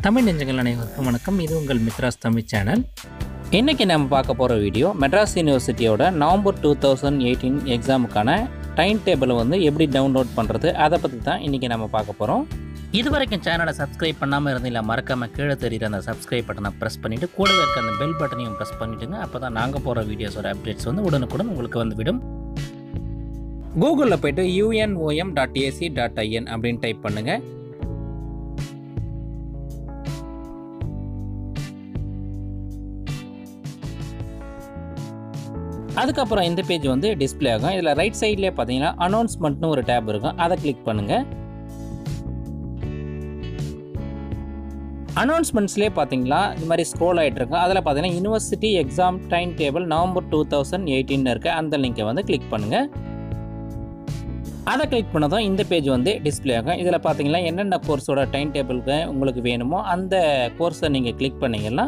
தமிழ் நெஞ்சங்கள் அனைவருக்கும் வணக்கம். இது உங்கள் மித்ராஸ் தமிழ் சேனல். இன்றைக்கி நம்ம பார்க்க போகிற வீடியோ மெட்ராஸ் யூனிவர்சிட்டியோட நவம்பர் 2018 எக்ஸாமுக்கான டைம் டேபிளை எப்படி டவுன்லோட் பண்ணுறது அதை பற்றி தான் இன்றைக்கி நம்ம பார்க்க போகிறோம். இது வரைக்கும் சேனலை சப்ஸ்கிரைப் பண்ணாமல் இருந்தீங்களா, மறக்காமல் கீழே தெரியுற அந்த சப்ஸ்கிரைப் பட்டனை ப்ரெஸ் பண்ணிவிட்டு கூடவே இருக்க அந்த பெல் பட்டனையும் ப்ரெஸ் பண்ணிவிட்டுங்க. அப்போ தான் நாங்கள் போகிற வீடியோஸோட அப்டேட்ஸ் உடனுக்குடன் உங்களுக்கு விடும். கூகுளில் போய்ட்டு unom.ac.in அப்படின்னு டைப் பண்ணுங்கள். அதுக்கப்புறம் இந்த பேஜ் டிஸ்பிளே ஆகும். இதில் ரைட் சைட்லேயே பார்த்தீங்கன்னா அனௌன்ஸ்மெண்ட்னு ஒரு டேப் இருக்கும், அதை கிளிக் பண்ணுங்கள். அனௌன்ஸ்மெண்ட்ஸ்லேயே பார்த்தீங்களா இந்த மாதிரி ஸ்க்ரோல் ஆகிட்டு இருக்கும். அதில் பார்த்தீங்கன்னா university exam time table November 2018 இருக்குது, அந்த லிங்கை கிளிக் பண்ணுங்கள். அதை கிளிக் பண்ணதும் இந்த பேஜ் டிஸ்பிளே ஆகும். இதில் பார்த்தீங்கன்னா என்னென்ன கோர்ஸோட டைம் டேபிளுக்கு உங்களுக்கு வேணுமோ அந்த கோர்ஸை நீங்கள் கிளிக் பண்ணிங்கன்னா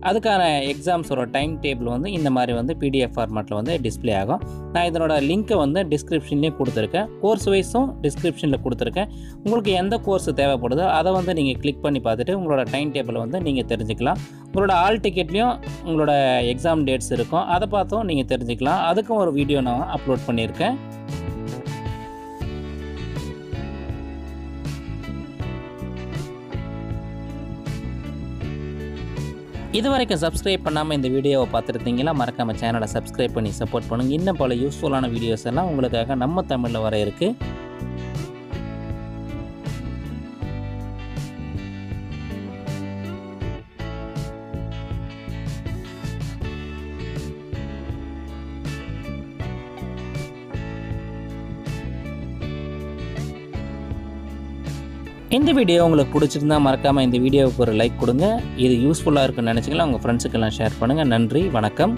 அதுக்கான எக்ஸாம்ஸோட டைம் டேபிள் இந்த மாதிரி பிடிஎஃப் ஃபார்மேட்டில் டிஸ்பிளே ஆகும். நான் இதனோட லிங்க்கை டிஸ்கிரிப்ஷன்லேயே கொடுத்துருக்கேன், கோர்ஸ் வைஸும் டிஸ்கிரிப்ஷனில் கொடுத்துருக்கேன். உங்களுக்கு எந்த கோர்ஸ் தேவைப்படுதோ அதை நீங்கள் கிளிக் பண்ணி பார்த்துட்டு உங்களோட டைம் டேபிளை நீங்கள் தெரிஞ்சுக்கலாம். உங்களோட ஆல் டிக்கெட்லேயும் உங்களோட எக்ஸாம் டேட்ஸ் இருக்கும், அதை பார்த்தும் நீங்கள் தெரிஞ்சுக்கலாம். அதுக்கும் ஒரு வீடியோ நான் அப்லோட் பண்ணியிருக்கேன். இது வரைக்கும் சப்ஸ்கிரைப் பண்ணாமல் இந்த வீடியோவை பார்த்துருந்தீங்களா, மறக்காமல் சேனலை சப்ஸ்கிரைப் பண்ணி சப்போர்ட் பண்ணுங்கள். இன்னும் பல யூஸ்ஃபுல்லான வீடியோஸ் எல்லாம் உங்களுக்காக நம்ம தமிழில் வர இருக்குது. இந்த வீடியோ உங்களுக்கு பிடிச்சிருந்தா மறக்காமல் இந்த வீடியோவுக்கு ஒரு லைக் கொடுங்க. இது யூஸ்ஃபுல்லாக இருக்குன்னு நினச்சிங்கன்னா உங்கள் ஃப்ரெண்ட்ஸுக்கெல்லாம் ஷேர் பண்ணுங்கள். நன்றி, வணக்கம்.